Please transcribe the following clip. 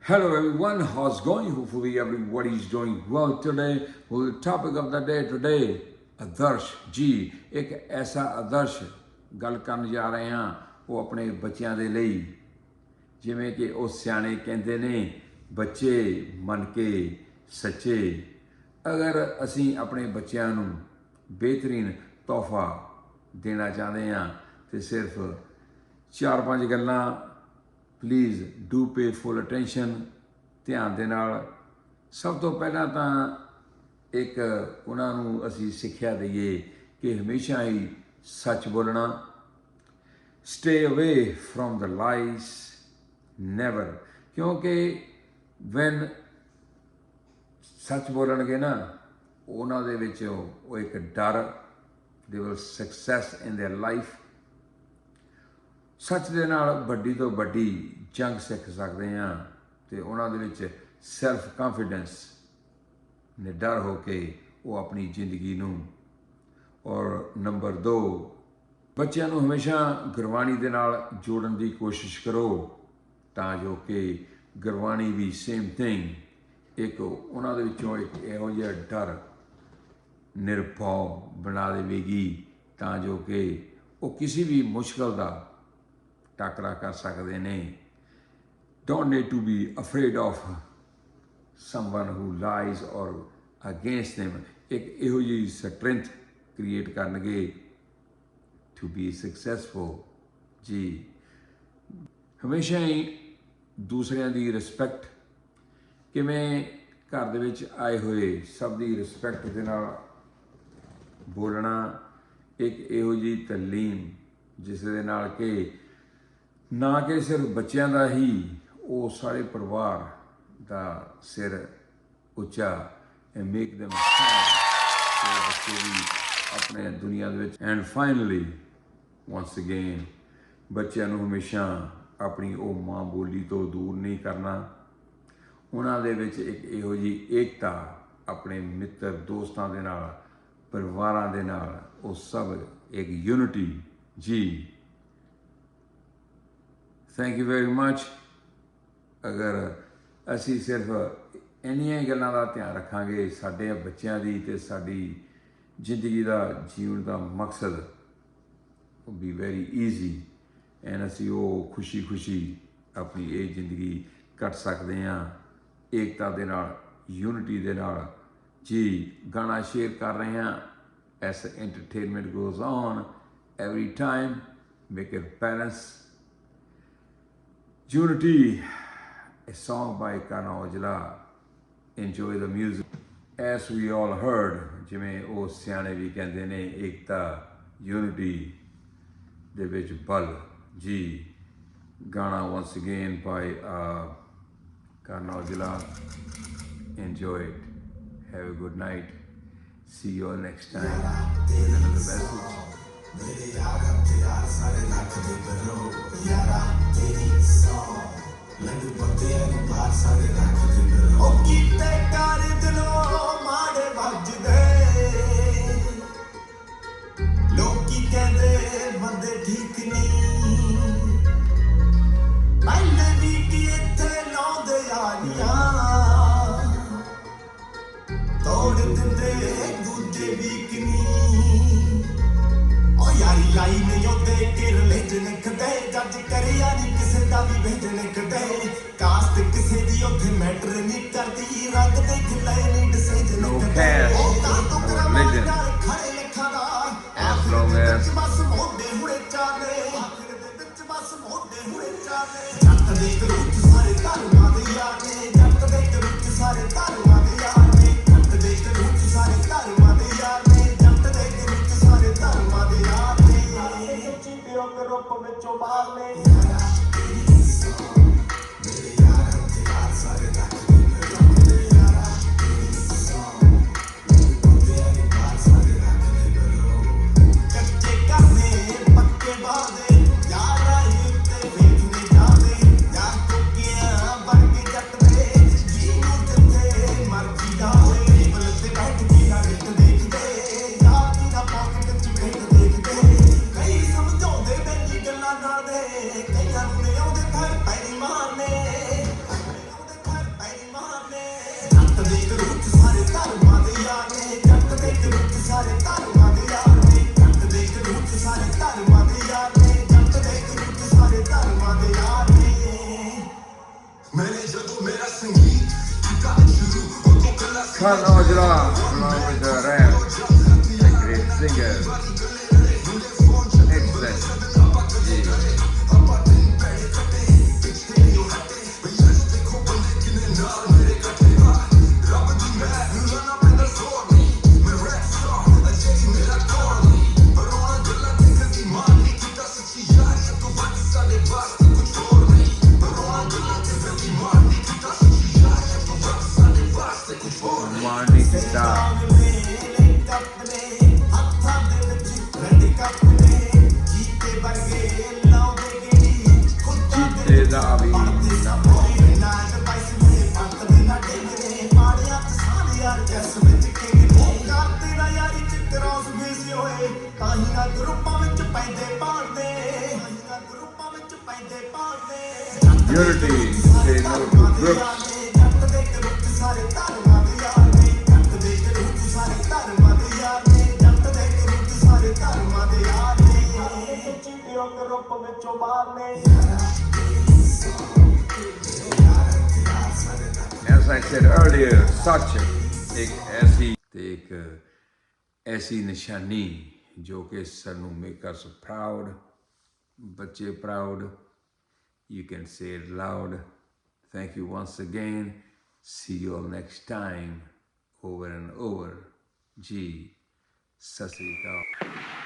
Hello everyone, how's it going? Hopefully everybody is doing well today. Well, the topic of the day today, आदर्श जी एक ऐसा आदर्श गल करन जा रहे हैं वो अपने बच्चों के लिए जिमें कि वो सियाने कहते ने बच्चे मन के सच्चे। अगर असी अपने बच्चों को बेहतरीन तोहफा देना चाहते हैं तो सिर्फ 4-5 गल्लां प्लीज़ डू पे फुल अटेंशन ध्यान दे नाल। सब तो पहला तो एक उन्होंने असी सिक्ख्या दईए कि हमेशा ही सच बोलना, stay away from the lies never, क्योंकि वैन सच बोलणगे ना उन्होंने वो एक डर, they will success in their life. सच दे नाल वड्डी तो वड्डी जंग सीख सकते हैं तो उन्होंने सैल्फ कॉन्फिडेंस निडर हो के वो अपनी जिंदगी नूं। और नंबर 2, बच्चों को हमेशा गुरबाणी दे नाल जोड़न की कोशिश करो तां जो कि गुरबाणी भी सेम थिंग एक उन्होंने एक इहो जिहा डर निरभौ बना देगी तां जो कि वो किसी भी मुश्किल का टाकरा कर सकते हैं। Don't need to be afraid of someone who lies और अगेंस्ट देम। एक इहो जी स्ट्रेंथ क्रिएट करनगे टू बी सक्सैसफुल जी। हमेशा ही दूसरिਆਂ ਦੀ रिस्पैक्ट किवें घर दे विच आए हुए सब की रिस्पैक्ट दे नाल बोलना, एक इहो जी तलीम जिस दे नाल कि ना कि सिर्फ बच्चों का ही वो सारे परिवार का सिर उच्चा मेक देम बच्चे भी अपने दुनिया एंड फाइनली वंस अगेन बच्चों को हमेशा अपनी वो माँ बोली तो दूर नहीं करना। उन्होंने एक इहो जी एकता अपने मित्र दोस्तों के नाल परिवारां दे नाल वो सब एक यूनिटी जी। Thank you very much. अगर असी सिर्फ इन्नियां गल्लां दा ध्यान रखांगे साडे बच्चों की तो साडी जिंदगी का जीवन का मकसद बी वेरी ईजी एंड असी वो खुशी खुशी अपनी ये जिंदगी कट सकते हैं एकता दे नाल यूनिटी दे नाल जी। गाना शेयर कर रहे हैं S entertainment goes on every time, make it balance. Unity, a song by Kanojla. Enjoy the music. As we all heard, जिमें वो सियाने भी कहते ने एकता यूनिटी दे विच बल जी। गाना once again by Kanojla. Enjoy it. Have a good night. See you all next time with another message. मेरे यारा तेरा सारे रख दे करो यारा तेरी सॉन्ग लड्डू पत्ते बाहर सारे रख दे करो ओ कीते कर दिलो माड़े वज दे लोकी कहंदे बंदे ठीक नहीं पहले भी की इत्थे लाउंदे यारियां तोड़ दिंदे दूजे भी यारी लाई नहीं होते कि रिलीजन कदे जज करे यारी किसे का भी भेजन कदे कास्ट किसे दी ओथे मैटर नहीं करती रंग देख ले नहीं डिसीजन कदे ओ ता तो रिलीजन खड़े लिखा दा as long as बस मोड़े हुए चाले आखिर दे विच बस मोड़े हुए चाले जट दे रूप सारे धर्मां दे यार ने जट दे रूप सारे धर्मां दे यार ने जट दे रूप सारे धर्मां दे यार ने जट दे रूप सारे धर्मां दे यार रूप में मार ले यारा तेरी सॉन्ग मेरे यारा तेरा सारे रख दे करो यारा तेरी सॉन्ग मेरे तेरे बाल सारे रख दे करो कच्चे करने पक्के वादे यारा इत्ते देखने जावे यार तो क्या बन के जट में जीनू जिथे मर्जी जावे टेबल ते बैठ के ना रेट देख दे यार दी ना पॉकेट च भेट देख दे कई समझाਉਂਦੇ गल्लां ना दे Khan Aujla, along with the rap, a great singer, excellent. Yeah. Money kita. Jite da vi na. Unity, say no to groups. As I said earlier, such एक ऐसी निशानी जो कि सानू make us proud, बच्चे proud. You can say it loud. Thank you once again. See you all next time. Over and over. G. Sasri Akal.